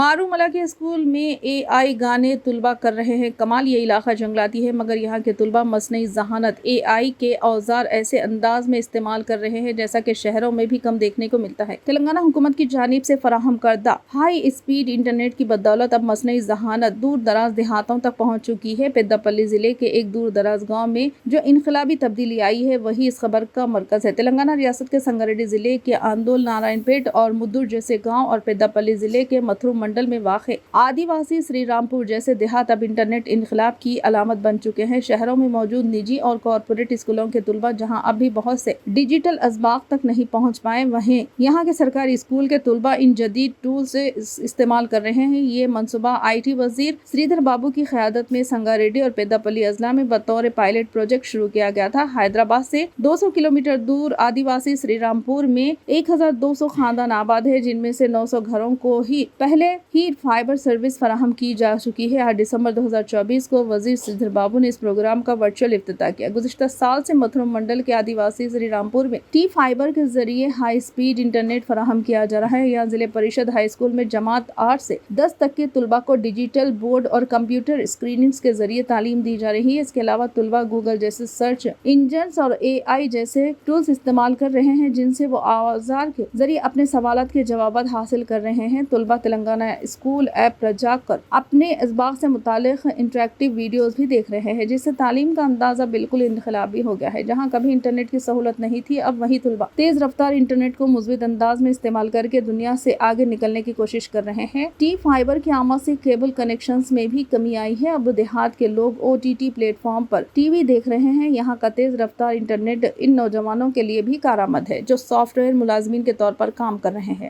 मारूमला के स्कूल में AI गाने तुलबा कर रहे हैं कमाल। ये इलाका जंगलाती है मगर यहाँ के तुलबा मसनई ज़हानत AI के औजार ऐसे अंदाज में इस्तेमाल कर रहे हैं जैसा कि शहरों में भी कम देखने को मिलता है। तेलंगाना हुकूमत की जानिब से फराहम करदा हाई स्पीड इंटरनेट की बदौलत अब मसनई ज़हानत दूर दराज देहातों तक पहुँच चुकी है। पेद्दापल्ली जिले के एक दूर दराज गाँव में जो इनकलाबी तब्दीली आई है वही इस खबर का मरकज है। तेलंगाना रियासत के संगारेड्डी जिले के आंदोल, नारायणपेट और मुद्दुर जैसे गाँव और पेद्दापल्ली जिले के मथुरु मंडल में वाक़े आदिवासी श्री रामपुर जैसे देहात अब इंटरनेट इनकलाब की अलामत बन चुके हैं। शहरों में मौजूद निजी और कॉरपोरेट स्कूलों के तुलबा जहां अब भी बहुत से डिजिटल असबाक तक नहीं पहुंच पाए, वहीं यहां के सरकारी स्कूल के तुलबा इन जदीद टूल से इस्तेमाल कर रहे हैं। ये मंसूबा IT वजीर श्रीधर बाबू की क़यादत में संगारेड्डी और पेद्दापल्ली अजला में बतौर पायलट प्रोजेक्ट शुरू किया गया था। हैदराबाद से 200 किलोमीटर दूर आदिवासी श्री रामपुर में 1200 खानदान आबाद है, जिनमें से 900 घरों को ही पहले ही फाइबर सर्विस फराहम की जा चुकी है। 8 दिसंबर 2024 को वजीर श्रीधर बाबू ने इस प्रोग्राम का वर्चुअल इफ्तिताह किया। गुज़िश्ता साल से मथुरु मंडल के आदिवासी श्री रामपुर में T-फाइबर के जरिए हाई स्पीड इंटरनेट फराहम किया जा रहा है। यहाँ जिले परिषद हाई स्कूल में जमात 8 से 10 तक के तुलबा को डिजिटल बोर्ड और कंप्यूटर स्क्रीनिंग्स के जरिए तालीम दी जा रही है। इसके अलावा तुलबा गूगल जैसे सर्च इंजन्स और AI जैसे टूल्स इस्तेमाल कर रहे हैं, जिनसे वो औजार के जरिए अपने सवालात के जवाब हासिल कर रहे हैं। तुलबा तेलंगाना स्कूल ऐप पर जाकर अपने असबाक से मुतालिक इंटरेक्टिव वीडियोस भी देख रहे हैं, जिससे तालीम का अंदाजा बिल्कुल इनकलाबी हो गया है। जहां कभी इंटरनेट की सहूलत नहीं थी, अब वही तुलबा तेज रफ्तार इंटरनेट को मुज़बित अंदाज में इस्तेमाल करके दुनिया से आगे निकलने की कोशिश कर रहे हैं। T-फाइबर की आमद से केबल कनेक्शंस में भी कमी आई है। अब देहात के लोग OTT प्लेटफॉर्म पर TV देख रहे हैं। यहाँ का तेज रफ्तार इंटरनेट इन नौजवानों के लिए भी कारआमद है जो सॉफ्टवेयर मुलाजमीन के तौर पर काम कर रहे हैं।